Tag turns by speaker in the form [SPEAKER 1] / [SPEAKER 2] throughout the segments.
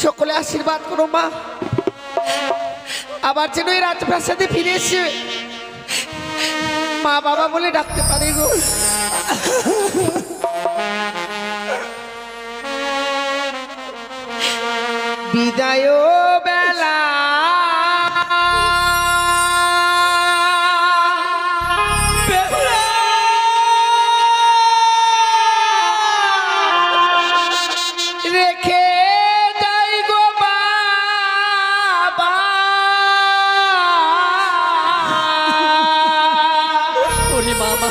[SPEAKER 1] সকলে আশীর্বাদ করো মা, আবার যেন এই রাজপ্রাসাদে ফিরে এসে মা বাবা বলে ডাকতে পারে গো। বিদায় বেলা রেখে যাই গো বাবা,
[SPEAKER 2] ওরে মামা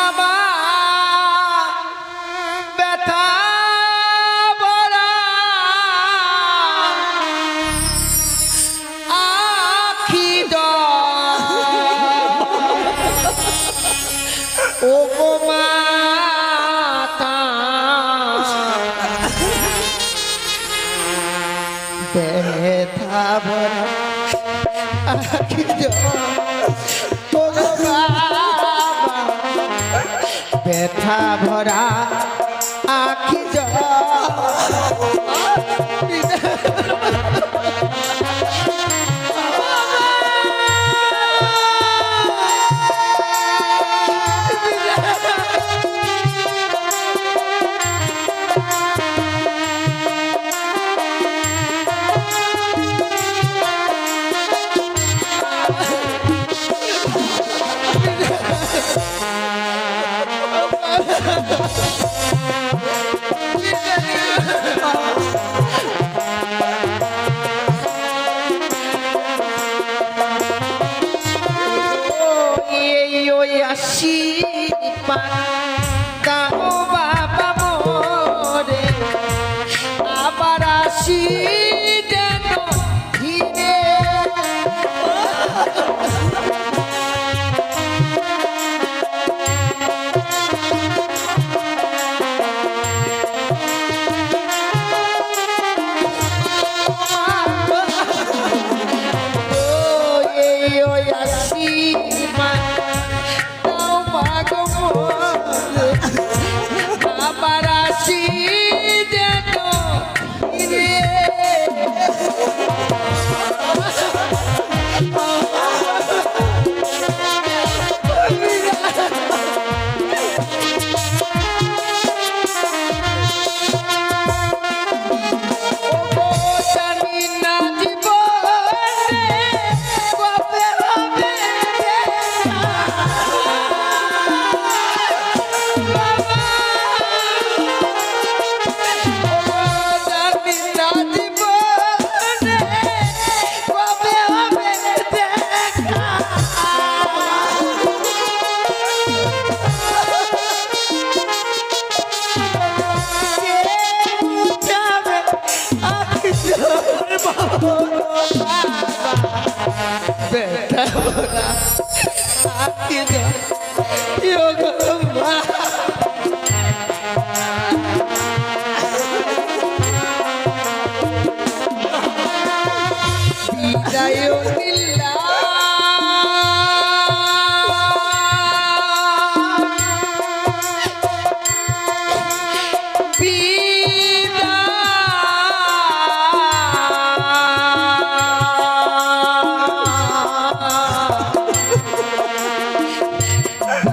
[SPEAKER 1] আমার ব্যথা ভরা আখি ও গো মাতা, ব্যথা ভরা আখি ও গো বাবা, ব্যথা ভরা আখি দাও বাবা মোরে, আবার আসি যেন ফিরে। ওই আসি মা, দাও মা গো মোরে, আবার আসি যেন ফিরে। জানি না জীবনে কবে হবে বাবা, জানি না জীবনে কবে হবে দেখা। কে বুঝাবে আখি জোর বাবা, ব্যথা ভরা আখি জোর গো মা। বিদায় দিলা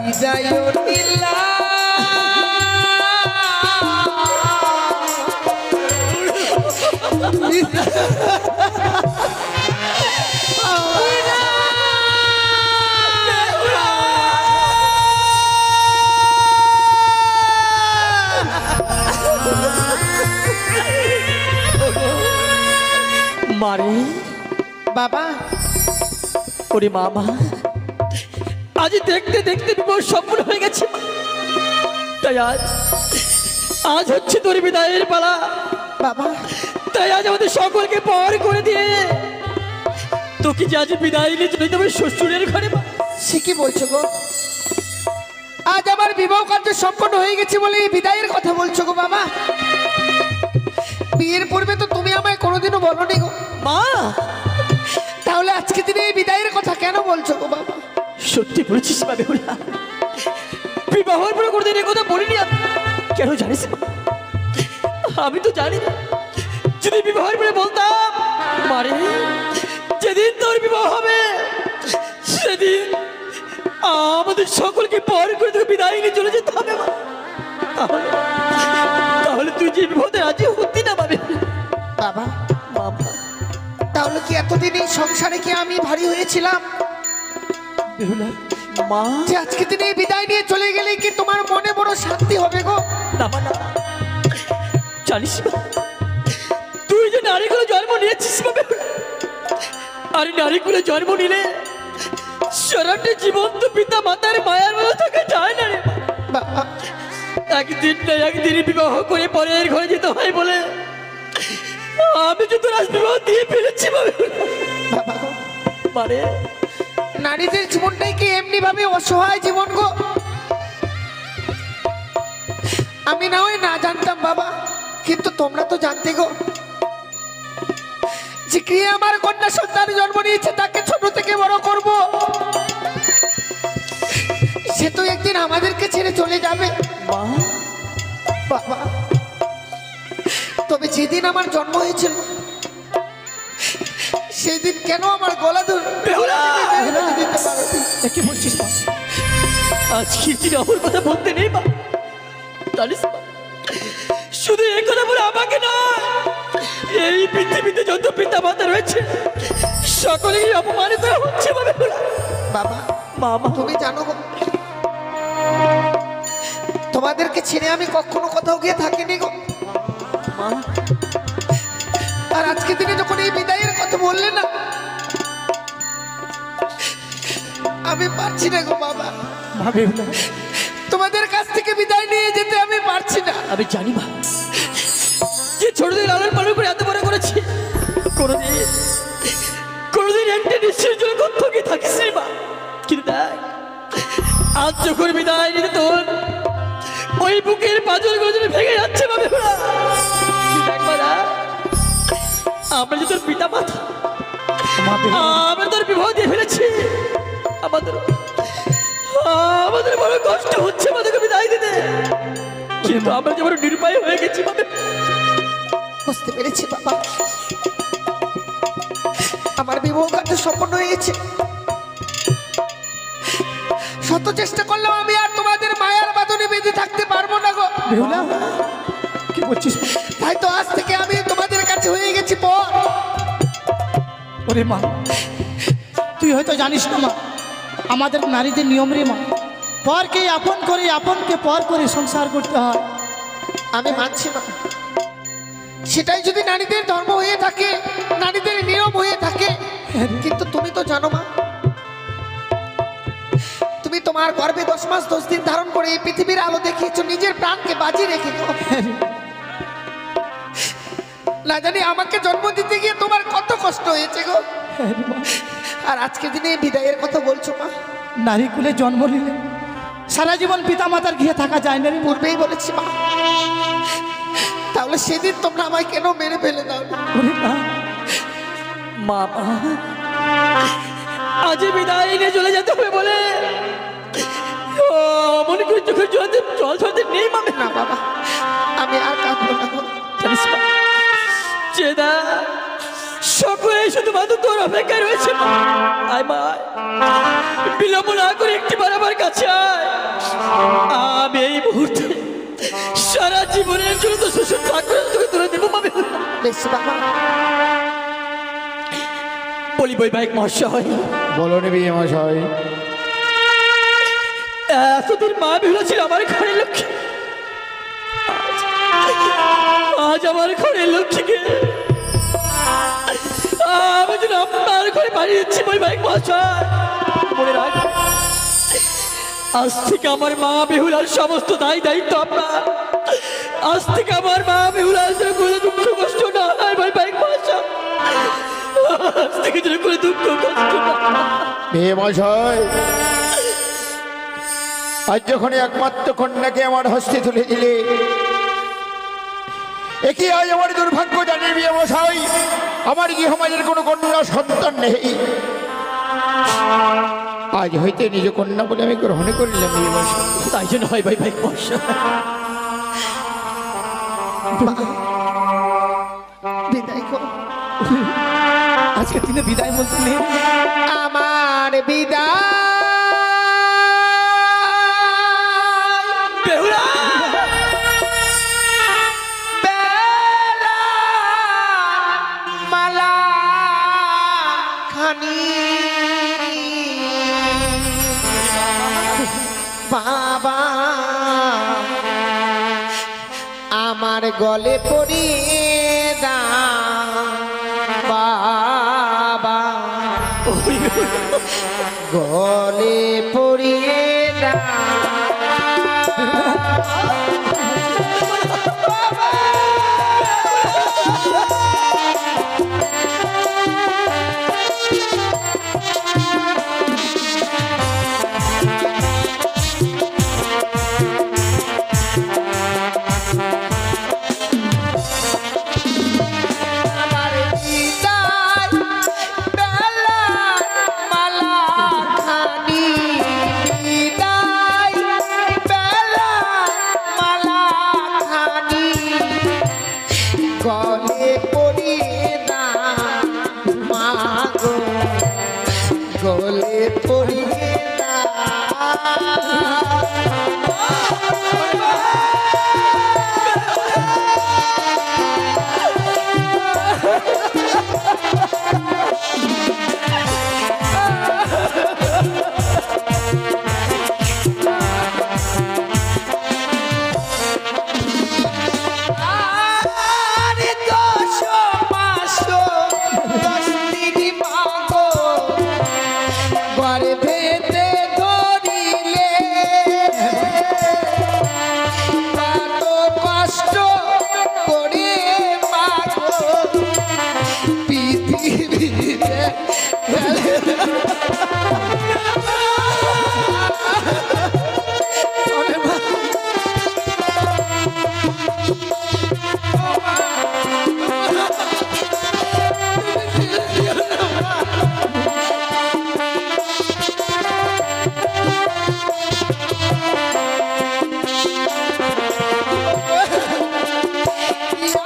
[SPEAKER 1] বিদায় দিলা
[SPEAKER 2] মারে
[SPEAKER 1] বাবা।
[SPEAKER 2] ওরে মামা, আজ দেখতে দেখতে বিপদ সফল হয়ে গেছে। তাই আজ হচ্ছে তোর বিদায়ের পালা
[SPEAKER 1] বাবা।
[SPEAKER 2] তাই আজ আমাদের সকলকে পার করে দিয়ে তোকে যে আজ বিদায় নিয়ে চলে যাবে শ্বশুরের ঘরে।
[SPEAKER 1] সে কি বলছো গো? আজ আমার বিবাহ কার্য সম্পন্ন হয়ে গেছে বলে এই বিদায়ের কথা বলছো গো বাবা? বিয়ের পূর্বে তো তুমি আমায় কোনোদিনও বলোনি গো
[SPEAKER 2] মা।
[SPEAKER 1] তাহলে আজকে দিনে এই বিদায়ের কথা কেন বলছো গো বাবা?
[SPEAKER 2] সত্যি বলেছিস মা বেহুলা, বিবাহের পরে কোনোদিন এই কথা বলিনি। কেন জানিস আমি তো জানি না, যদি বিবাহের পরে বলতাম মারে যেদিন তোর বিবাহ হবে সেদিন আমাদের সকলকে পর করে তোকে বিদায় নিয়ে চলে যেতে হবে মা। তাহলে তাহলে তুই যে বিপদে রাজি হতি না পাবে
[SPEAKER 1] বাবা।
[SPEAKER 2] বাবা
[SPEAKER 1] তাহলে কি এতদিন এই সংসারে কি আমি ভারী হয়েছিলাম
[SPEAKER 2] বেহুলা মা,
[SPEAKER 1] যে আজকে দিনে এই বিদায় নিয়ে চলে গেলে কি তোমার মনে বড় শান্তি হবে গো?
[SPEAKER 2] না মা না, জানিস না তুই যে নারীগুলো জন্ম নিয়েছিস মা বেহুলা, আর নারীগুলো জন্ম নিলে সারাটা জীবন তো পিতা মাতার মায়ার মতো থাকা যায় না রে মা।
[SPEAKER 1] বাবা,
[SPEAKER 2] একদিন না একদিন বিবাহ করে পরের ঘরে যেতে হয় বলে আমি তো তোর আজ বিবাহ দিয়ে ফেলেছি মা বেহুলা।
[SPEAKER 1] বাবা গো,
[SPEAKER 2] মানে
[SPEAKER 1] নারীদের জীবনটাই কি এমনি ভাবে অসহায় জীবন গো? আমি না হয় না জানতাম বাবা, কিন্তু তোমরা তো জানতে গো যে গৃহে আমার কন্যা সন্তান জন্ম নিয়েছে, তাকে ছোট থেকে বড় করব। সে তো একদিন আমাদেরকে ছেড়ে চলে যাবে
[SPEAKER 2] মা,
[SPEAKER 1] বাবা। তবে যেদিন আমার জন্ম হয়েছিল সেদিন কেন আমার গলা ধরে
[SPEAKER 2] বেহুলা!
[SPEAKER 1] দিতে পারোনি?
[SPEAKER 2] কি বলছিস মা? আজকে দিন আমার কথা বলতে নেই মা, জানিস মা? শুধু এই কথা বলে আমাকে না, এই পৃথিবীতে যত পিতা মাতা রয়েছে সকলেই অপমানিত হচ্ছে মা বেহুলা।
[SPEAKER 1] বাবা,
[SPEAKER 2] মামা
[SPEAKER 1] তুমি জানো গো, তোমাদেরকে ছেড়ে আমি কখনো কোথাও গিয়ে থাকিনি গো।
[SPEAKER 2] মা,
[SPEAKER 1] আর আজকে দিনে যখন এই বিদায়ের কথা বললে না, আমি পারছি না গো বাবা।
[SPEAKER 2] মা বেহুলা,
[SPEAKER 1] তোমাদের কাছ থেকে বিদায় নিয়ে যেতে আমি পারছি না।
[SPEAKER 2] আমি জানি মা, যে ছোটদের লালন পালন করে এত বড় করেছি, কোনোদিন একটা নিশ্চয় জন্য কোথাও থাকিস রে মা। কিন্তু দেখ আজ যখন বিদায় নিতে তোর ওই বুকের পাঁজরগুলো যেন ভেঙে যাচ্ছে মা বেহুলা। দেখ মা, দেখ, আমরা যে তোর পিতা মাতা, আমরা তোর বিবাহ দিয়ে ফেলেছি, আমাদের আমাদের বড় কষ্ট হচ্ছে মা তোকে বিদায় দিতে, কিন্তু আমরা যে বড় নিরুপায় হয়ে গেছি মা বেহুলা।
[SPEAKER 1] বুঝতে পেরেছি বাবা, আমার বিবাহ কার্য সম্পন্ন হয়ে গেছে। শত চেষ্টা করলেও আমি আর তোমাদের মায়ার বাঁধনে বেঁধে থাকতে পারবো না গো।
[SPEAKER 3] বেহুলা, কি বলছিস?
[SPEAKER 1] তাই তো আজ থেকে আমি তোমাদের কাছে হয়ে গেছি পর।
[SPEAKER 3] ওরে মা, তুই হয়তো জানিস না মা, আমাদের নারীদের নিয়ম রে মা, পরকে আপন করে আপনকে পর করে সংসার করতে হয়।
[SPEAKER 1] আমি মানছি না, সেটাই যদি নারীদের ধর্ম হয়ে থাকে, নারীদের নিয়ম হয়ে থাকে, কিন্তু তুমি তো জানো মা, তুমি তোমার গর্ভে 10 মাস 10 দিন ধারণ করে এই পৃথিবীর আলো দেখিয়েছো, নিজের প্রাণকে বাজি রেখে গো। না জানি আমাকে জন্ম দিতে গিয়ে তোমার কত কষ্ট হয়েছে গো। আর আজকে দিনে এই বিদায়ের কথা বলছো মা।
[SPEAKER 3] নারী কুলে জন্ম নিলে সারা জীবন পিতা মাতার গৃহে থাকা যায় না রে।
[SPEAKER 1] পূর্বেই বলেছি মা, তাহলে সেদিন তোমরা আমায় কেন মেরে ফেলে দাও?
[SPEAKER 3] ওরে মা,
[SPEAKER 2] মামা আজ বিদায় নিয়ে চলে যেতে হবে বলে মনে করি চোখের জল ঝরতে নেই মামে।
[SPEAKER 1] না বাবা, আমি আর কাঁদবো না গো।
[SPEAKER 2] জানিস মা, চেদা সকলে শুধুমাত্র তোর অপেক্ষায় রয়েছে মা। আয় মা, বিলম্ব না করে একটিবার আমার কাছে আয়। আমি এই মুহূর্তে সারা জীবনের জন্য তো শ্বশুর ঠাকুরের তোকে তুলে দেবো মামে।
[SPEAKER 1] বেশ বাবা,
[SPEAKER 2] বলি বৈবাহিক মহাশয়,
[SPEAKER 4] বলো নেবি মশাই।
[SPEAKER 2] এতদিন মা বেহুলা ছিল আমার ঘরের লক্ষ্মী, আজ আমার ঘরের লক্ষ্মীকে আমি যেন আপনার ঘরে পাঠিয়ে দিচ্ছি বৈবাহিক মহাশয়। মনে রাখ, আজ থেকে আমার মা বেহুলার সমস্ত দায় দায়িত্ব আপনার। আজ থেকে আমার মা বেহুলার যেন কোনো দুঃখ কষ্ট না হয় বৈবাহিক মহাশয়। আজ থেকে যেন কোনো দুঃখ কষ্ট না
[SPEAKER 4] মেয়ে মশাই, আজ যখন একমাত্র কন্যাকে আমার হস্তে তুলে দিলে, একই আজ আমার দুর্ভাগ্য জানিয়ে বিয়ে মশাই, আমার গৃহমাজের কোনো কন্যা সন্তান নেই। আজ হইতে নিজ কন্যা বলে আমি গ্রহণ করিলাম বিয়ে মশাই।
[SPEAKER 2] তাই জন্য হয় বৈবাহিক মহাশয়।
[SPEAKER 1] মা,
[SPEAKER 3] আজকের দিনে বিদায় বলতে নেই।
[SPEAKER 1] আমার বিদায়
[SPEAKER 2] বেহুলা
[SPEAKER 1] বেলা মালা খানি বাবা আমার গলে পড়িয়ে দাও বাবা গলে পড়িয়ে আমার বিদায় বেলা মালা খানি বিদায় বেলা মালা খানি গলে পড়িয়ে না মাগো গলে পড়িয়ে না আরে দশ মাসো 10 দিন মাগো গর্ভেতে ধরিলে কত কষ্ট করে মাগো পৃথিবীতে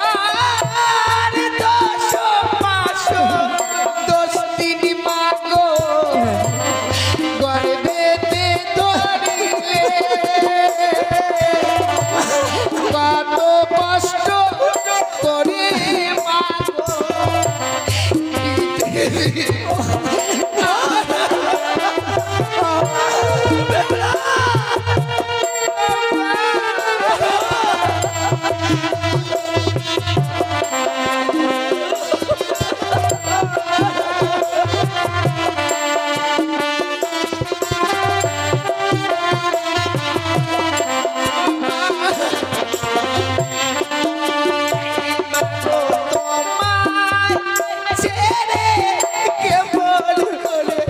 [SPEAKER 1] আর 10 মাসো 10 দিন মাগো গর্ভেতে ধরিলে কত কষ্ট করে মাগো তোমায় ছেড়ে কেমন করে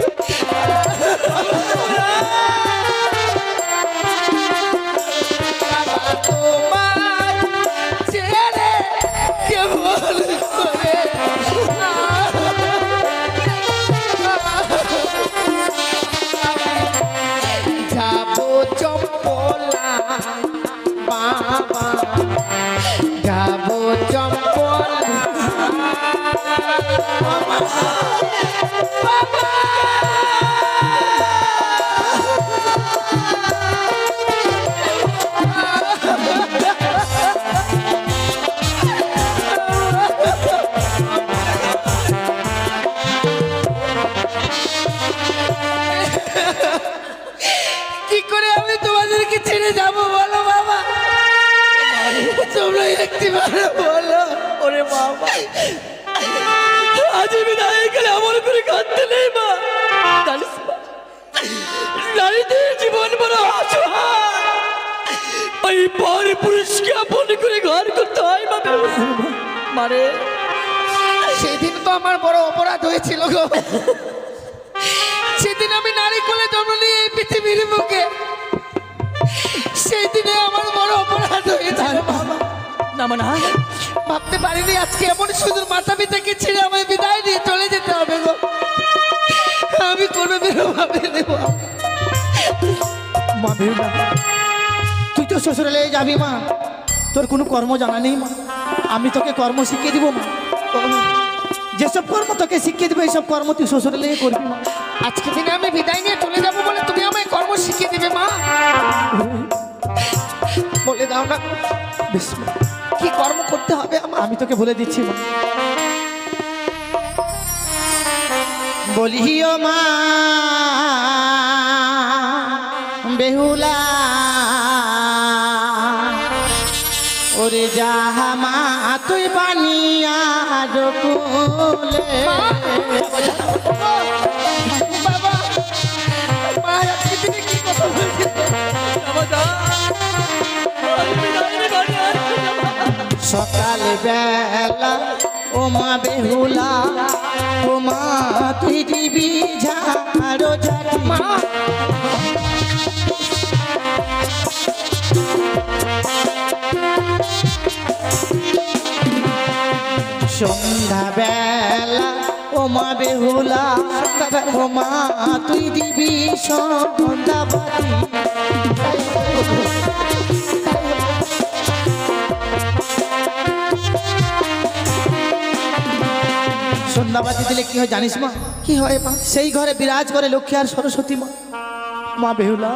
[SPEAKER 1] তোমায় ছেড়ে কেমন করে যাবো চম্পলা বাবা যাবো চম্পলা কি করে আমি তোমাদেরকে ছেড়ে যাবো বলো বাবা তোমরা একটিবার বলো
[SPEAKER 2] ওরে বাবা আজ বিদায় গেলে এমন করে কাঁদতে নেই মা জানিস মা, নারীদের জীবন বড় অসহায় ওই পর পুরুষকে আপন করে ঘর করতে হয় মা মারে
[SPEAKER 1] সেদিন তো আমার বড় অপরাধ হয়েছিল গো সেদিন আমি নারী কোলে জন্ম নিয়ে এই পৃথিবীর বুকে সেই দিনে আমার বড় অপরাধ হয়েছিল বাবা
[SPEAKER 2] না মা না
[SPEAKER 1] ভাবতে পারিনি আজকে এমন সুন্দর মাতা পিতাকে ছেড়ে আমায় বিদায় দিয়ে চলে যেতে হবে গো আমি কোনোদিনও ভাবিনি
[SPEAKER 3] মা বেহুলা, তুই তো শ্বশুরালয়ে যাবি মা, তোর কোনো কর্ম জানা নেই মা, আমি তোকে কর্ম শিখিয়ে দিব মা। যেসব কর্ম তোকে শিখিয়ে দেবে এইসব কর্ম তুই শ্বশুরে লেগে করবি মা।
[SPEAKER 1] আজকে দিনে আমি বিদায় নিয়ে চলে যাবো বলে তুমি আমায় কর্ম শিখিয়ে দিবে মা? বলে দাও না
[SPEAKER 3] বেশ মা,
[SPEAKER 1] কি কর্ম করতে হবে আমার?
[SPEAKER 3] আমি তোকে বলে দিচ্ছি মা। বলিও মা বেহুলা ওরে যাহা মা তুই বানিয়া কুলে
[SPEAKER 1] বাবা মা আজকে দিনে কি কথা বলছিস?
[SPEAKER 3] সকাল বেলা ও মা বেহুলা ও মা তুই দিবি ঝাড়ো ঝাড়ি
[SPEAKER 1] মা
[SPEAKER 3] সন্ধ্যা বেলা ও মা বেহুলা ও মা তুই দিবি সন্ধ্যা বাতি সন্ধ্যাবাতি দিলে কি হয় জানিস মা?
[SPEAKER 1] কি হয় মা?
[SPEAKER 3] সেই ঘরে বিরাজ করে লক্ষ্মী আর সরস্বতী মা। মা বেহুলা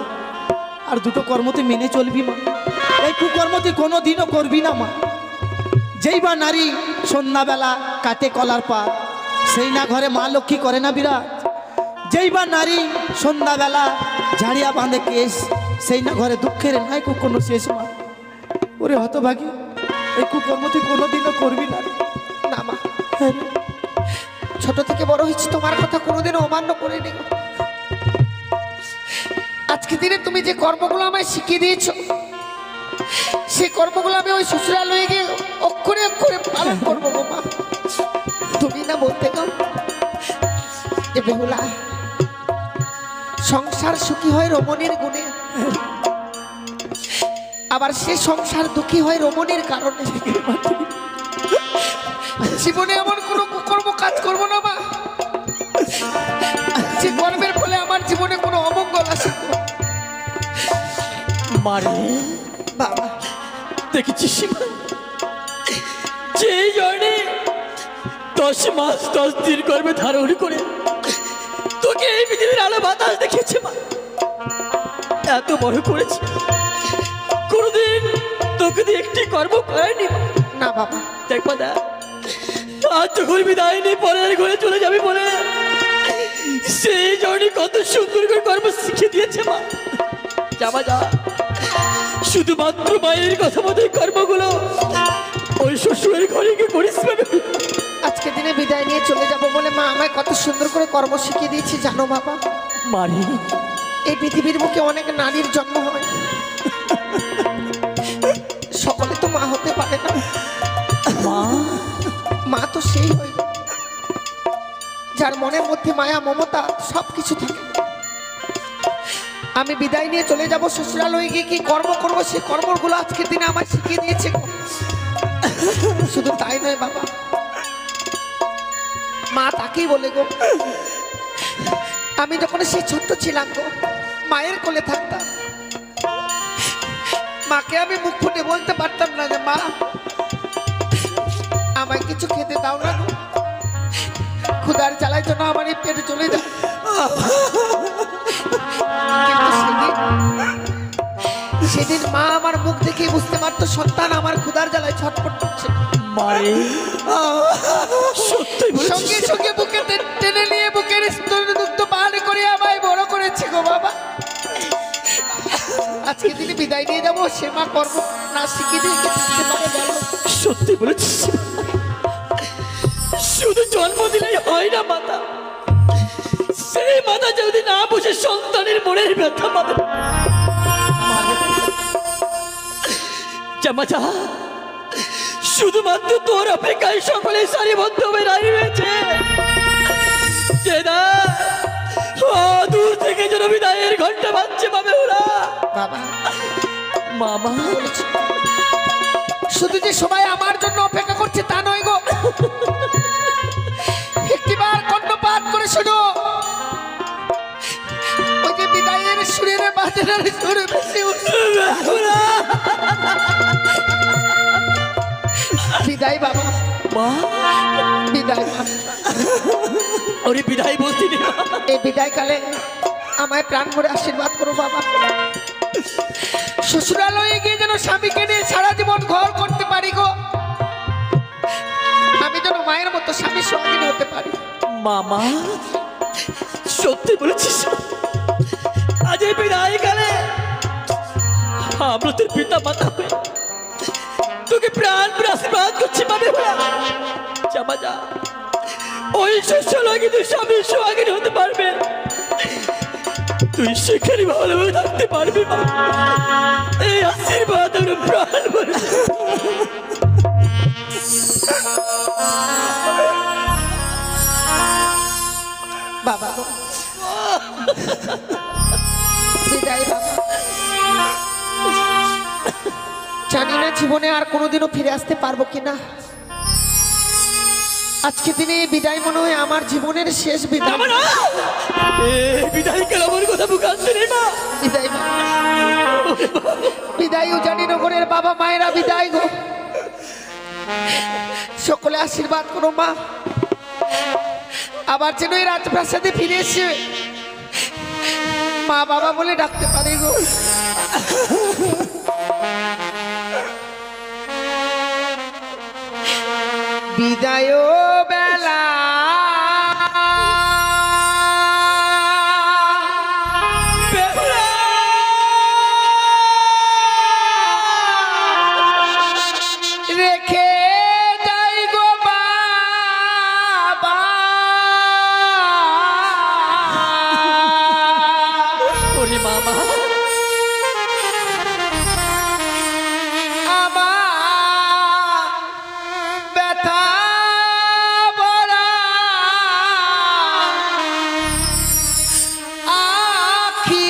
[SPEAKER 3] আর দুটো কর্ম তুই মেনে চলবি মা, এই কুকর্ম তুই কোনো দিনও করবি না মা। যেই বা নারী সন্ধ্যাবেলা কাটে কলার পাত, সেই না ঘরে মা লক্ষ্মী করে না বিরাজ। যেই বা নারী সন্ধ্যাবেলা ঝাড়িয়া বাঁধে কেশ, সেই না ঘরে দুঃখের নাই কোনো শেষ মা। ওরে হতভাগী, এই কুকর্ম তুই কোনো দিনও করবি না রে।
[SPEAKER 1] না মা, ছোট থেকে বড় হয়েছি তোমার কথা কোনোদিনও অমান্য করিনি। আজকে দিনে তুমি যে কর্মগুলো আমায় শিখিয়ে দিয়েছো, সেই কর্মগুলো আমি ওই শ্বশুরালয়ে গিয়ে অক্ষরে অক্ষরে পালন করবো গো মা। তুমি না বলতে গো যে বেহুলা সংসার সুখী হয় রমণীর গুণে, আবার সে সংসার দুঃখী হয় রমণীর কারণে। জীবনে এমন কোনো কুকর্ম কাজ করবো না মা যে কর্মের ফলে আমার জীবনে কোনো অমঙ্গল আসে।
[SPEAKER 2] মারে
[SPEAKER 1] বাবা
[SPEAKER 2] দেখেছিস যেই জন্যে 10 মাস 10 দিন করবে ধারণ করে তোকে এই পৃথিবীর আলো বাতাস দেখিয়েছে মা, এত বড় করেছে, কোনদিন তোকে দিয়ে একটি কর্ম করায়নি
[SPEAKER 1] না বাবা।
[SPEAKER 2] দেখবা দা আজ যখন বিদায় নিয়ে পরের ঘরে চলে যাবি বলে সেই জন্য কত সুন্দর করে কর্ম শিখিয়ে দিয়েছে মা। যাবা যা, শুধুমাত্র মায়ের কথা মতো কর্মগুলো ওই শ্বশুরের ঘরে গিয়ে করিস।
[SPEAKER 1] আজকে দিনে বিদায় নিয়ে চলে যাব বলে মা আমায় কত সুন্দর করে কর্ম শিখিয়ে দিয়েছে জানো বাবা।
[SPEAKER 2] মারি
[SPEAKER 1] এই পৃথিবীর বুকে অনেক নারীর জন্ম হয়, সকলে তো মা হতে পারে না।
[SPEAKER 2] মা
[SPEAKER 1] মা তো সেই হয় যার মনের মধ্যে মায়া মমতা সবকিছু থাকে। আমি বিদায় নিয়ে চলে যাব শ্বশুরালয়ে গিয়ে কি কর্ম করবো, সেই কর্মগুলো আজকের দিনে আমায় শিখিয়ে দিয়েছে গো। শুধু তাই নয় বাবা, মা তাকেই বলে গো, আমি যখন সেই ছোট্ট ছিলাম গো মায়ের কোলে থাকতাম, মাকে আমি মুখ ফুটে বলতে পারতাম না যে মা আমায় কিছু খেতে দাও না, ক্ষুধার জ্বালায় জন্য আমার এই পেটে চলে যায়। কিন্তু সেদিন মা আমার মুখ দেখে বুঝতে পারতো সন্তান আমার ক্ষুধার জ্বালায় ছটফট করছে।
[SPEAKER 2] মারে সত্যি
[SPEAKER 1] সঙ্গে সঙ্গে বুকে টেনে নিয়ে বুকের দুগ্ধ পান করে আমায় বড় করেছে গো বাবা। আজকে দিনে বিদায় নিয়ে যাবো, সে মা কর্ম না শিখিয়ে দিয়ে থাকতে পারে বলো?
[SPEAKER 2] সত্যি বলেছিস, শুধু জন্ম দিলেই হয় না মাতা, সেই মাতা যদি না বুঝে সন্তানের মনের ব্যথা পাবে। জামাতা শুধুমাত্র তোর অপেক্ষায় সকলে সারিবদ্ধ হয়ে দাঁড়িয়ে রয়েছে। দূর থেকে যেন বিদায়ের ঘন্টা বাজছে পাবে ওরা।
[SPEAKER 1] বাবা
[SPEAKER 2] মামা
[SPEAKER 1] শুধু যে সবাই আমার জন্য অপেক্ষা করছে তা নয় গো, একটিবার কর্ণপাত করে শোনো, ওই যে বিদায়ের সুরের বাজারের সুরে বেশি বিদায় বাবা,
[SPEAKER 2] মা
[SPEAKER 1] বিদায় মা।
[SPEAKER 2] ওরে বিদায় বলছি রে মা।
[SPEAKER 1] এই বিদায় কালে আমায় প্রাণ ভরে আশীর্বাদ করো বাবা। শ্বশুরালয়ে গিয়ে যেন স্বামীকে নিয়ে সারা জীবন ঘর করতে পারি গো। আমি যেন মায়ের মতো স্বামীর সঙ্গিনী হতে পারি।
[SPEAKER 2] মামা সত্যি বলেছিস, আজ এই বিদায় কালে আমরা তোর পিতা মাতা হয়ে তোকে প্রাণ করে আশীর্বাদ করছি বাবে জামা যা ওই শ্বশুরালয়ে তুই স্বামীর সঙ্গিনী হতে পারবে, তুই সেখানে ভালোভাবে থাকতে পারবি মা। এই আশীর্বাদ আমরা প্রাণ ভরে
[SPEAKER 1] বাবা গো, বিদায় বাবা। জানি না জীবনে আর কোনোদিনও ফিরে আসতে পারবো কিনা। আজকে দিনে এই বিদায় মনে হয় আমার জীবনের শেষ বিদায়।
[SPEAKER 2] বিদায় কাল আমার কথা মুখ আসছে রে মা।
[SPEAKER 1] বিদায় মা, বিদায় উজানি নগরের বাবা মায়েরা বিদায় গো। সকলে আশীর্বাদ করো মা, আবার যেন এই রাজপ্রাসাদে ফিরে এসে মা বাবা বলে ডাকতে পারি গো। বিদায় বেলা রেখে যাই গো বাবা।
[SPEAKER 2] ওরে মামা
[SPEAKER 1] আমার ব্যথা ভরা আখি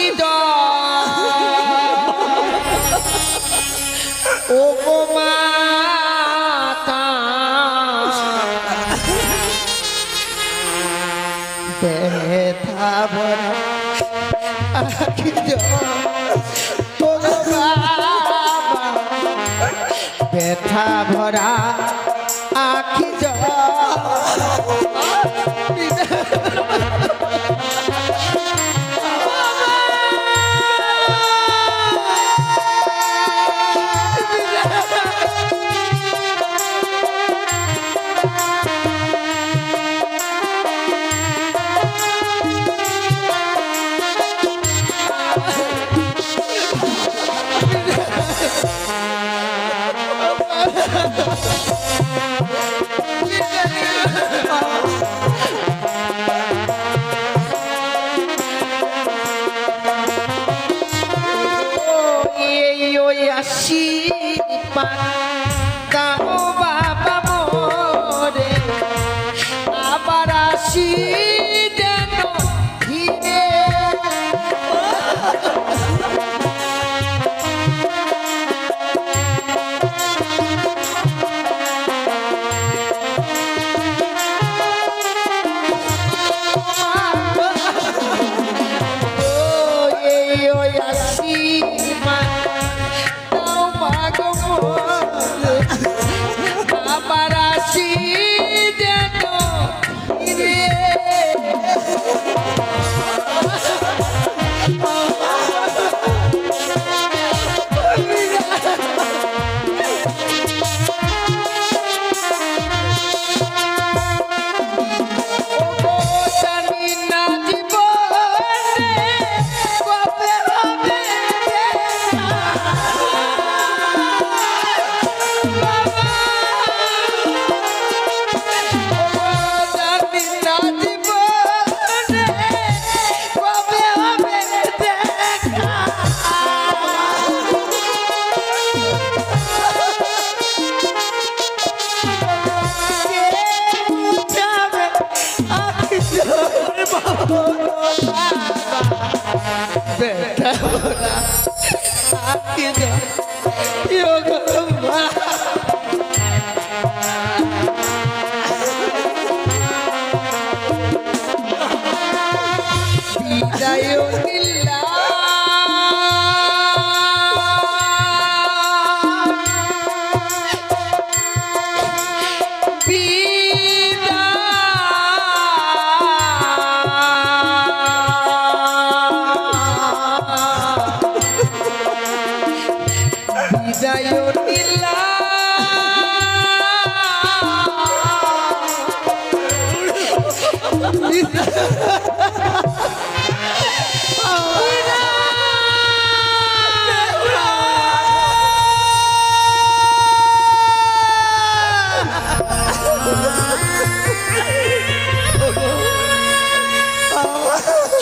[SPEAKER 1] ও গো মাতা ব্যথা ভরা আখি ও গো বাবা, ব্যথা ভরা আখি আশীর্বাদ দাও বাবা মোরে, আবার আসি যেন ফিরে। ওই আশীর্বাদ দাও মাগো মোরে, আবার আসি যেন ফিরে। বিদায়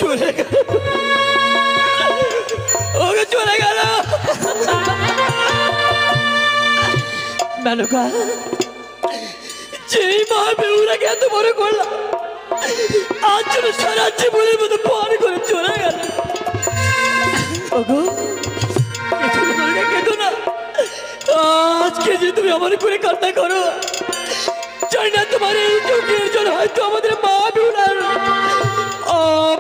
[SPEAKER 2] চলে গেল, ওকে চলে গেল। মেনকা, যেই মা বেহুলাকে এত বড় করলাম, আজ যেন সারা জীবনের মতো পর করে চলে গেল। ওগো, কেঁদো না, আজকে যে তুমি আমার করে কান্না করো, জানি না তোমার এই চোখের জল হয়তো আমাদের মা বেহুলার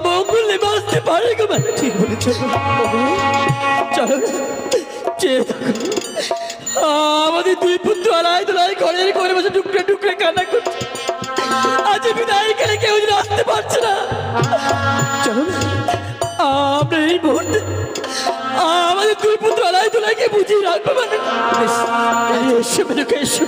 [SPEAKER 2] মঙ্গলে বাঁচতে পারে গো। ঠিক বলেছ, চলো চেয়ে থাকো। আমাদের দুই পুত্র আড়াই দোলাই ঘরের ঘরে বসে টুকরে টুকরে কান্না করছে, আজ বিদায় গেলে কেউ যেন আসতে পারছে না। চলো আমরা এই মুহূর্তে আমাদের দুই পুত্র আড়াই দোলাইকে বুঝিয়ে রাখবো। মানে এসো মেনকা, এসো।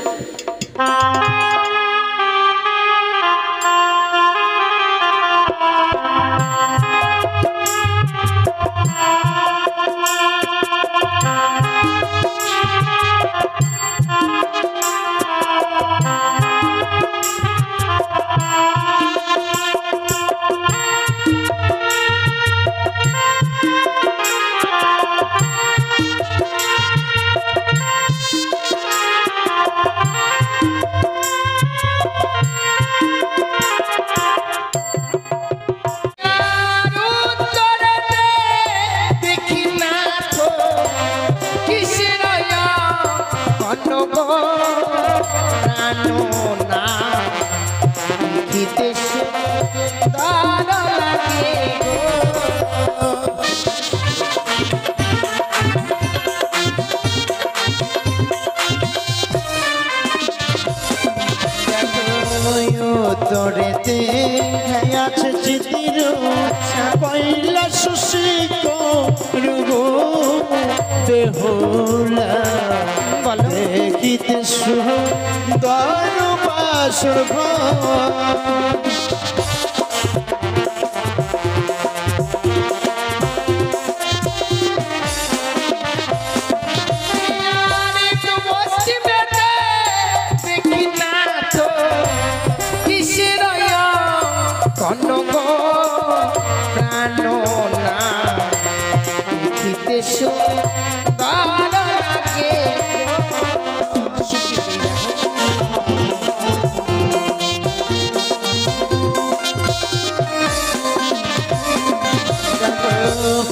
[SPEAKER 3] তোরেতে আছে চিতির পয়লা সুশি করবো বেহুলা দেখিতে সুন্দর বাসর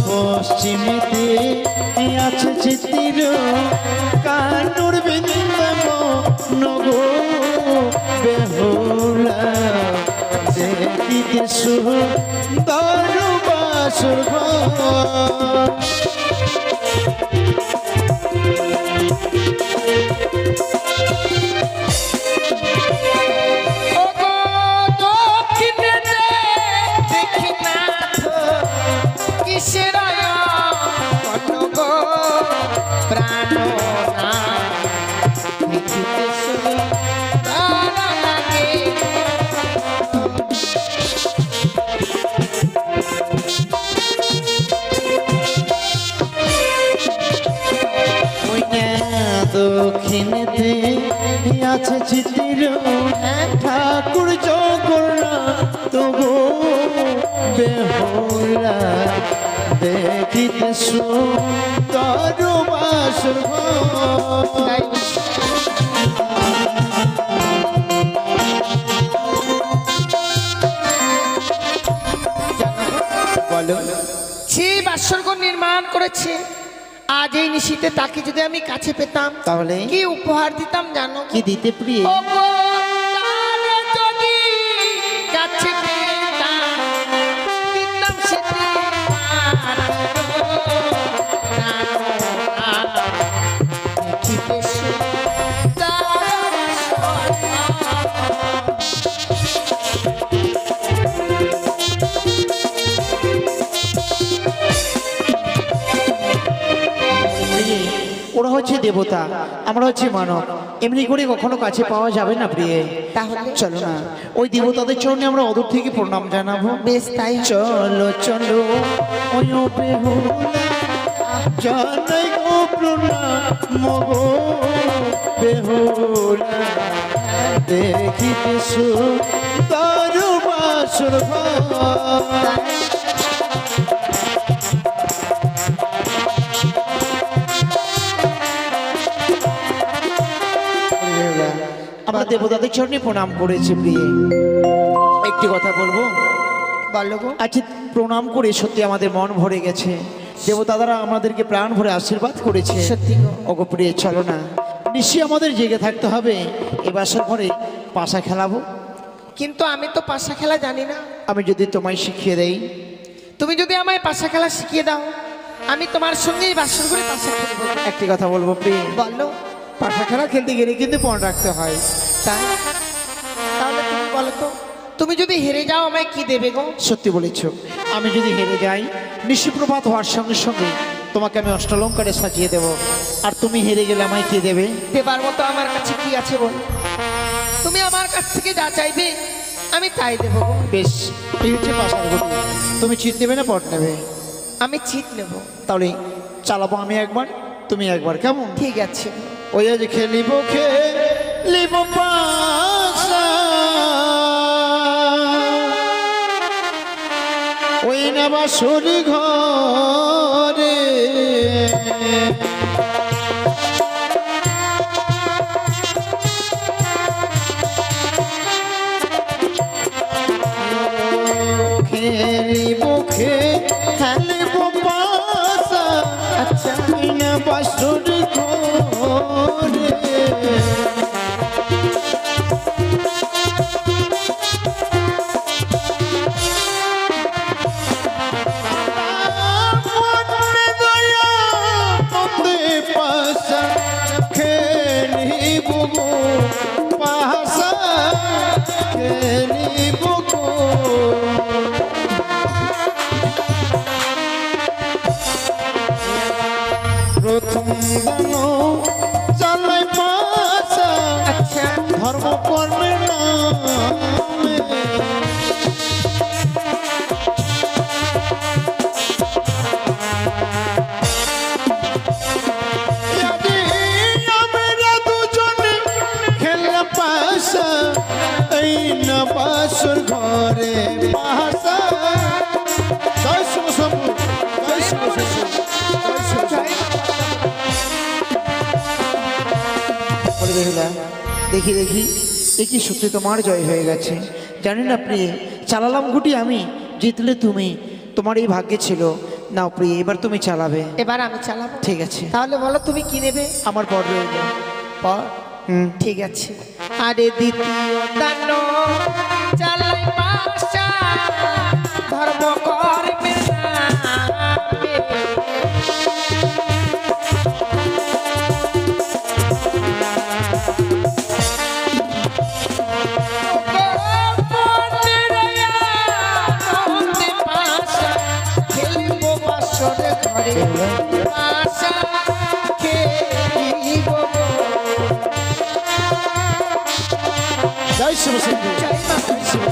[SPEAKER 3] পশ্চিমেতে আছে চিতির কানুর বিন্দম নগো বেহুলা দেখিতে সুন্দর বাসর দক্ষিণেতে আছে চিতির ঠাকুর জগন্নাথ গো বেহুলা দেখিতে সুন্দর বাসর বলো।
[SPEAKER 1] সেই বাসরঘর নির্মাণ করেছে, আজ এই নিশীতে তাকে যদি আমি কাছে পেতাম
[SPEAKER 3] তাহলে
[SPEAKER 1] কি উপহার দিতাম জানো?
[SPEAKER 3] কি দিতে প্রিয়?
[SPEAKER 1] ওগো, তারে যদি কাছে পেতাম, দিতাম সেটি দেখিতে
[SPEAKER 3] ওরা হয়তো
[SPEAKER 5] হচ্ছে দেবতা, আমরা হচ্ছে মানব, এমনি করে কখনো কাছে পাওয়া যাবে না প্রিয়ে।
[SPEAKER 1] তাহলে
[SPEAKER 5] চলো না ওই দেবতাদের চরণে আমরা অদূর থেকে প্রণাম জানাবো।
[SPEAKER 1] বেশ তাই হবে।
[SPEAKER 5] চলো চলো ওই বেহুলা জানাই গো প্রণাম গো বেহুলা, দেখিতে সুন্দর বাসর ঘর। আমরা দেবতাদের চরণে প্রণাম করেছি প্রিয়ে। একটি কথা বলবো,
[SPEAKER 1] বলো গো।
[SPEAKER 5] আচ্ছা প্রণাম করে সত্যি আমাদের মন ভরে গেছে, দেবতারা আমাদেরকে প্রাণ ভরে আশীর্বাদ করেছে।
[SPEAKER 1] সত্যি গো।
[SPEAKER 5] ওগো প্রিয়ে চলো না, নিশ্চয়ই আমাদের জেগে থাকতে হবে, এবার ঘরে পাশা খেলাবো।
[SPEAKER 1] কিন্তু আমি তো পাশা খেলা জানি না।
[SPEAKER 5] আমি যদি তোমায় শিখিয়ে দেই,
[SPEAKER 1] তুমি যদি আমায় পাশা খেলা শিখিয়ে দাও, আমি তোমার সঙ্গেই বাসর করে পাশা খেলবো।
[SPEAKER 5] একটি কথা বলবো প্রিয়ে,
[SPEAKER 1] বলো।
[SPEAKER 5] পাশা খেলা খেলতে গেলে কিন্তু মন রাখতে হয়।
[SPEAKER 1] তাই? তাহলে তুমি বলো তো, তুমি যদি হেরে যাও আমায় কি দেবে গো?
[SPEAKER 5] সত্যি বলেছ, আমি যদি হেরে যাই নিশিপ্রভাত হওয়ার সঙ্গে সঙ্গে তোমাকে আমি অষ্টলঙ্কারে সাজিয়ে দেব, আর তুমি হেরে গেলে আমায় কি দেবে?
[SPEAKER 1] দেবার মতো আমার কাছে কি আছে বলো? তুমি আমার কাছ থেকে যা চাইবে আমি তাই দেবো গো।
[SPEAKER 5] বেশ, এই হচ্ছে পাশার গতি। তুমি চিট নেবে না পট নেবে?
[SPEAKER 1] আমি চিট নেব।
[SPEAKER 5] তাহলে চালাবো আমি একবার, তুমি একবার, কেমন?
[SPEAKER 1] ঠিক আছে।
[SPEAKER 5] ওই আজ খেলিব খেলিব পাশা, ওই না বাসুরি ঘরে, খেলিব খেলিব পাশা,
[SPEAKER 1] আচ্ছা।
[SPEAKER 5] ওই না বাসুরি ঘরে। মনে দয়া মনে পাশা খেলিব গো পাশা খেলিব গো। প্রথম দান চালাই পাশা,
[SPEAKER 1] আচ্ছা।
[SPEAKER 5] ধর্ম কর্মের নামে, আমরা দুজনে খেললাম পাশা, এই না বাসর ঘরে পাশা। জয় শিব শম্ভু, জয় শিব শম্ভু, জয় শিব শম্ভু। বলে বেহুলা, দেখি দেখি এ কি সত্যি তোমার জয় হয়ে গেছে? জানি না প্রিয়ে, চালালাম গুটি আমি, জিতলে তুমি, তোমার এই ভাগ্যে ছিল। নাও প্রিয়ে, এবার তুমি চালাবে।
[SPEAKER 1] এবার আমি চালাবো।
[SPEAKER 5] ঠিক আছে,
[SPEAKER 1] তাহলে বলো তুমি কি নেবে?
[SPEAKER 5] আমার পর রয়ে গেল।
[SPEAKER 1] পর। ঠিক আছে। আরে দ্বিতীয় দান চালাই পাশা, ধর্ম করবে নামে। আনন্দে পাশা খেলবো বাসর ঘরে, পাশা খেলিব গো।
[SPEAKER 5] জয় শিব শম্ভু।
[SPEAKER 1] জয় মা শিব।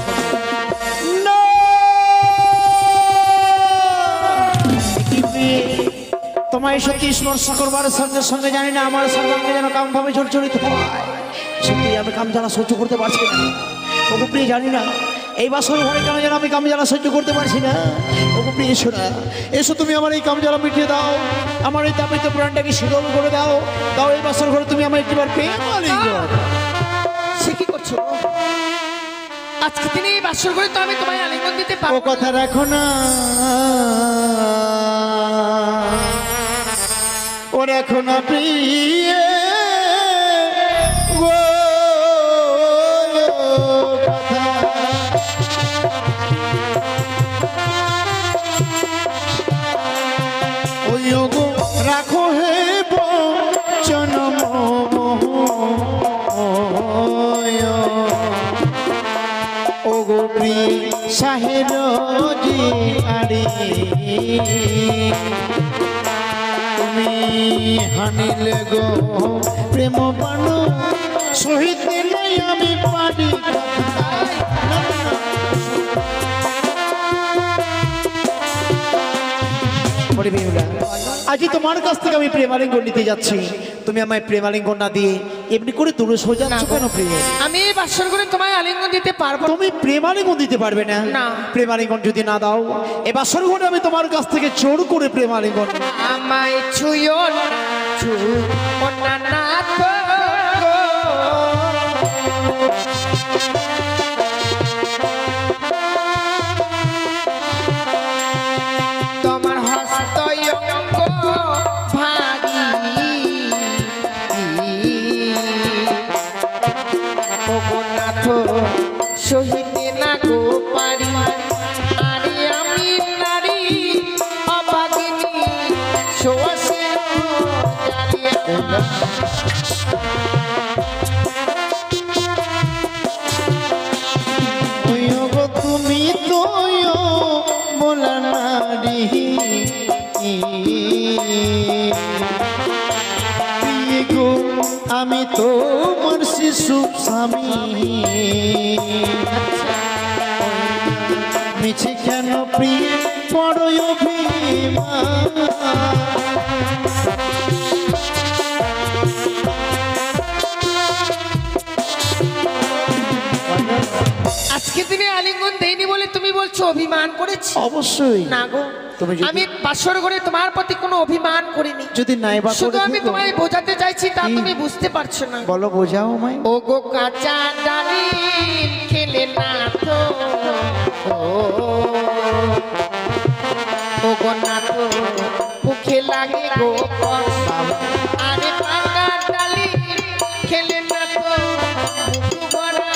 [SPEAKER 5] তোমায় সত্যি স্পর্শ করবার সঙ্গে সঙ্গে জানি না আমার সর্বাঙ্গে যেন কাম ভাবে জর্জরিত হয়। সত্যি আমি কাম জ্বালা সহ্য করতে পারছি না। ওগো প্রিয়, জানি না এই বাসর ঘরে কেন যেন আমি কাম জ্বালা সহ্য করতে পারছি না। ওগো প্রিয়, এসো না, এসো তুমি আমার এই কাম জ্বালা মিটিয়ে দাও, আমার এই তাপিত প্রাণটাকে শীতল করে দাও। দাও এই বাসর ঘরে তুমি আমার একটিবার প্রেম আলিঙ্গন।
[SPEAKER 1] সে কি করছো? আজকে দিনে এই বাসর ঘরে তো আমি তোমায় আলিঙ্গন দিতে
[SPEAKER 5] ও
[SPEAKER 1] পারবো
[SPEAKER 5] কথা রাখো না, ও রাখো না প্রিয়ে গো কথা। ওই গো রাখো হে বচন ও গো প্রিয় সাহের জি আরে তুমি হানিলে গো প্রেম বান সহিতে নাই আমি পারি আজি তোমার কাছ থেকে আমি প্রেমালিঙ্গন নিতে যাচ্ছি, তুমি আমায় প্রেমালিঙ্গন না দিয়ে এমনি করে দূরে সোজা যাচ্ছ কেন প্রিয়?
[SPEAKER 1] আমি এই বাসর করে তোমায় আলিঙ্গন দিতে পারবো না।
[SPEAKER 5] তুমি প্রেমালিঙ্গন দিতে পারবে না?
[SPEAKER 1] না।
[SPEAKER 5] প্রেমালিঙ্গন যদি না দাও এবার শুরু করে আমি তোমার কাছ থেকে জোর করে প্রেমালিঙ্গন।
[SPEAKER 1] আমায় ছুঁয়ো না, ছুঁয়ো না না তো গো। তোমার হস্ত অঙ্গ ভারী ওগো নাথ সহিতে না গো পারি। আরে আমি নারী অভাগিনী সোয়াসের জালিয়া।
[SPEAKER 5] তুমি তো বলা নারী গো আমি তো মোর শিশু স্বামী মিছে কেন প্রিয় বড় অভিমান।
[SPEAKER 1] আজকে তুমি আলিঙ্গন দেইনি বলে তুমি বলছো অভিমান করেছি?
[SPEAKER 5] অবশ্যই
[SPEAKER 1] না গো,
[SPEAKER 5] তুমি যদি-
[SPEAKER 1] আমি বাসর করে তোমার প্রতি কোনো অভিমান করিনি।
[SPEAKER 5] যদি নাই বা
[SPEAKER 1] শুধু
[SPEAKER 5] করে
[SPEAKER 1] আমি
[SPEAKER 5] থাকো,
[SPEAKER 1] তোমায় বোঝাতে চাইছি তা
[SPEAKER 5] কি?
[SPEAKER 1] তুমি বুঝতে পারছো না।
[SPEAKER 5] বলো বোঝাও আমায়।
[SPEAKER 1] ও গো কাঁচা ডালি খেলে না তো ও গো না তো মুখে লাগে গো কষ্ট। আরে পাকা ডালি খেলে না তো মুখ ভরা।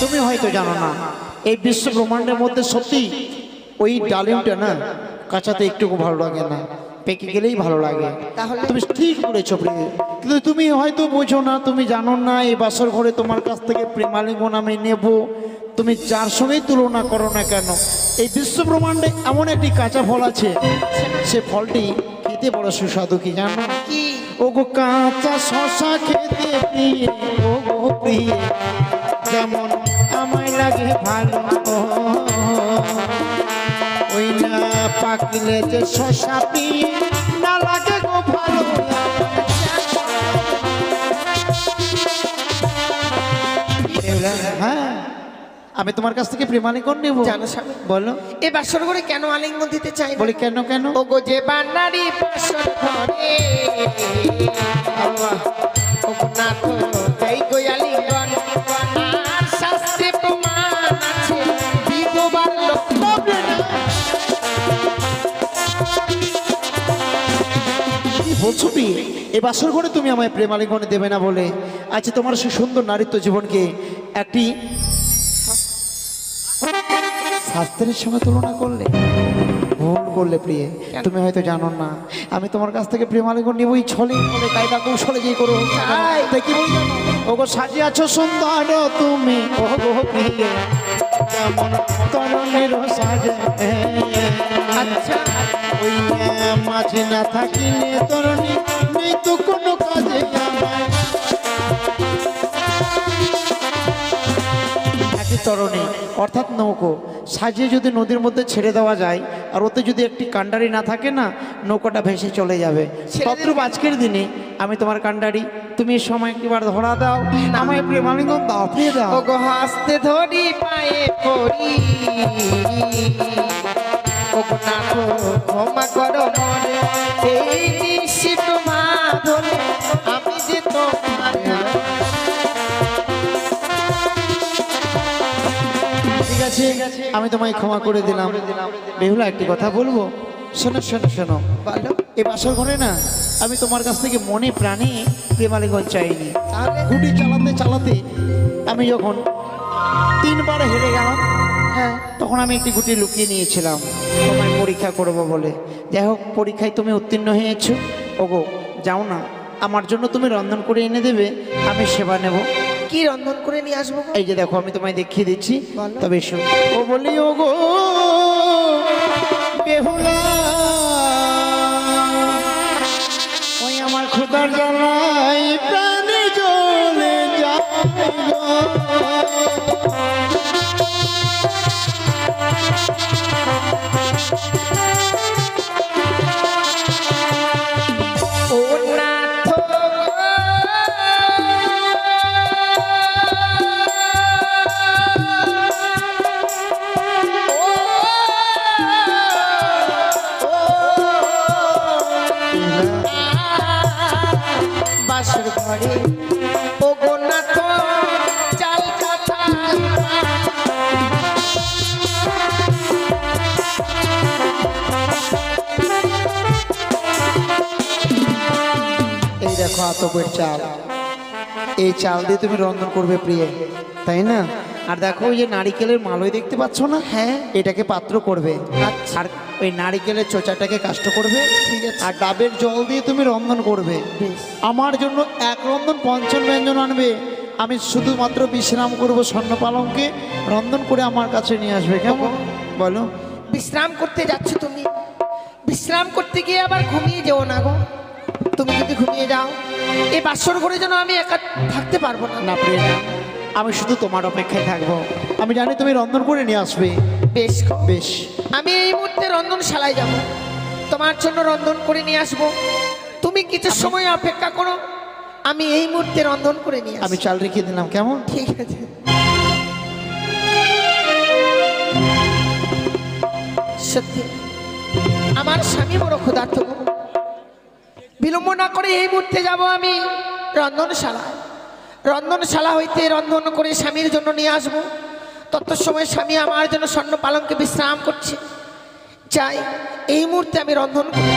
[SPEAKER 5] তুমি হয়তো জানো না এই বিশ্ব ব্রহ্মাণ্ডের মধ্যে সত্যি ওই ডালিমটা না কাঁচাতে একটুকু ভালো লাগে না, পেকে গেলেই ভালো লাগে।
[SPEAKER 1] তাহলে?
[SPEAKER 5] তুমি ঠিক বলেছো প্রিয়, কিন্তু তুমি হয়তো বোঝো না, তুমি জানো না এই বাসর ঘরে তোমার কাছ থেকে প্রেমালিঙ্গন আমি নেব। তুমি যার সঙ্গেই তুলনা করো না কেন, এই বিশ্ব ব্রহ্মাণ্ডে এমন একটি কাঁচা ফল আছে, সে ফলটি খেতে বড় সুস্বাদু, কি জানো?
[SPEAKER 1] কি?
[SPEAKER 5] ও গো কাঁচা শশা খেতে প্রিয়, ও গো প্রিয় যেমন আমায় লাগে ভালো, ওই না পাকলে যে শশা পিয়ে না লাগে গো ভালো। হ্যাঁ, আমি তোমার কাছ থেকে প্রেমালিঙ্গন নেবো।
[SPEAKER 1] জানো স্বামী,
[SPEAKER 5] বলো।
[SPEAKER 1] এ বাসর করে কেন আলিঙ্গন দিতে চাই না?
[SPEAKER 5] বলি কেন কেন?
[SPEAKER 1] ও গো যে বান্নারি বাসর ঘরে ও গো না তো এই গো আলিঙ্গন আর শাস্ত্রে প্রমাণ আছে বিধবার লোক
[SPEAKER 5] কি বলছো প্রিয়? এ বাসর ঘরে তুমি আমায় প্রেমালিঙ্গন দেবে না বলে আচ্ছা তোমার সে সুন্দর নারীত্ব জীবনকে একটি শাস্ত্রের সঙ্গে তুলনা করলে ভুল করলে প্রিয়ে। তুমি হয়তো জানো না আমি তোমার কাছ থেকে প্রেমালিঙ্গন নেবই ছলে বলে কায়দা কৌশলে যে করো তাই কি বলি জানো? ওগো সাজিয়ে আছো সুন্দর তুমি, ও গো প্রিয়ে যেমন তরুণের সাজে।
[SPEAKER 1] আচ্ছা
[SPEAKER 5] ওই মাঝে না থাকিলে তরুণী নেই তো কোনো কাজে আমায়। একই তরুণী অর্থাৎ নৌকো সাজিয়ে যদি নদীর মধ্যে ছেড়ে দেওয়া যায় আর ওতে যদি একটি কাণ্ডারি না থাকে না, নৌকাটা ভেসে চলে যাবে। তদ্রূপ আজকের দিনে আমি তোমার কাণ্ডারি, তুমি এই সময় একবার ধরা দাও, আমায় প্রেমালিঙ্গন দাও, দিয়ে দাও।
[SPEAKER 1] ও গো হাসতে ধরি পায়ে পড়ি ও গো না তো ক্ষমা করো মনে এই নিশি তোমার ধরে আমি যে তোমার।
[SPEAKER 5] ঠিক আছে, আমি তোমায় ক্ষমা করে দিলাম। বেহুলা একটি কথা বলবো, শোনো শোনো শোনো।
[SPEAKER 1] বলো।
[SPEAKER 5] এই বাসর ঘরে না আমি তোমার কাছ থেকে মনে প্রাণে প্রেমালিঙ্গন চাইনি।
[SPEAKER 1] তাহলে?
[SPEAKER 5] গুটি চালাতে চালাতে আমি যখন 3 বার হেরে গেলাম,
[SPEAKER 1] হ্যাঁ
[SPEAKER 5] তখন আমি একটি গুটি লুকিয়ে নিয়েছিলাম তোমায় পরীক্ষা করবো বলে। যাই হোক, পরীক্ষায় তুমি উত্তীর্ণ হয়েছো। ওগো যাও না, আমার জন্য তুমি রন্ধন করে এনে দেবে, আমি সেবা নেব।
[SPEAKER 1] কি রন্ধন করে নিয়ে আসবো গো?
[SPEAKER 5] এই যে দেখো আমি তোমায় দেখিয়ে দিচ্ছি,
[SPEAKER 1] বলো।
[SPEAKER 5] তবে শোনো। ও বলি ও গো বেহুলা, ওই আমার খোদার জ্বালাই প্রাণে জ্বলে যায় গো।
[SPEAKER 1] ও নাথ গো, বাসর ঘরে ও গো নাথ চাল কাঠা
[SPEAKER 5] এই দেখো আতপের চাল, এই চাল দিয়ে তুমি রন্ধন করবে প্রিয়, তাই না? আর দেখো ওই যে নারিকেলের মালয় দেখতে পাচ্ছ না,
[SPEAKER 1] হ্যাঁ।
[SPEAKER 5] এটাকে পাত্র করবে। আর ওই নারিকেলের চোচাটাকে কাষ্ট করবে, ঠিক আছে? আর ডাবের জল দিয়ে তুমি রন্ধন করবে।
[SPEAKER 1] বেশ।
[SPEAKER 5] আমার জন্য এক রন্ধন পঞ্চম ব্যঞ্জন আনবে, আমি শুধুমাত্র বিশ্রাম করব স্বর্ণপালঙ্কে, রন্ধন করে আমার কাছে নিয়ে আসবে, কেমন? বলো।
[SPEAKER 1] বিশ্রাম করতে যাচ্ছ তুমি, বিশ্রাম করতে গিয়ে আবার ঘুমিয়ে যেও না গো। তুমি যদি ঘুমিয়ে যাও এই বাসর ঘরে যেন আমি একা থাকতে পারবো না।
[SPEAKER 5] না প্রিয়, আমি শুধু তোমার অপেক্ষায় থাকবো, আমি জানি তুমি রন্ধন করে নিয়ে আসবে।
[SPEAKER 1] বেশ গো।
[SPEAKER 5] বেশ,
[SPEAKER 1] আমি এই মুহূর্তে রন্ধনশালায় যাব, তোমার জন্য রন্ধন করে নিয়ে আসবো। তুমি কিছু সময় অপেক্ষা করো, আমি এই মুহূর্তে রন্ধন করে নিয়ে
[SPEAKER 5] আমি
[SPEAKER 1] আসবো।
[SPEAKER 5] চাল রেখে দিলাম, কেমন?
[SPEAKER 1] ঠিক আছে। সত্যি আমার স্বামী বড় ক্ষুধার্ত গো। বিলম্ব না করে এই মুহূর্তে যাব আমি রন্ধনশালা, রন্ধনশালা হইতে রন্ধন করে স্বামীর জন্য নিয়ে আসবো। তত সময় স্বামী আমার জন্য স্বর্ণ পালঙ্কে বিশ্রাম করছে, চাই এই মুহূর্তে আমি রন্ধন করি।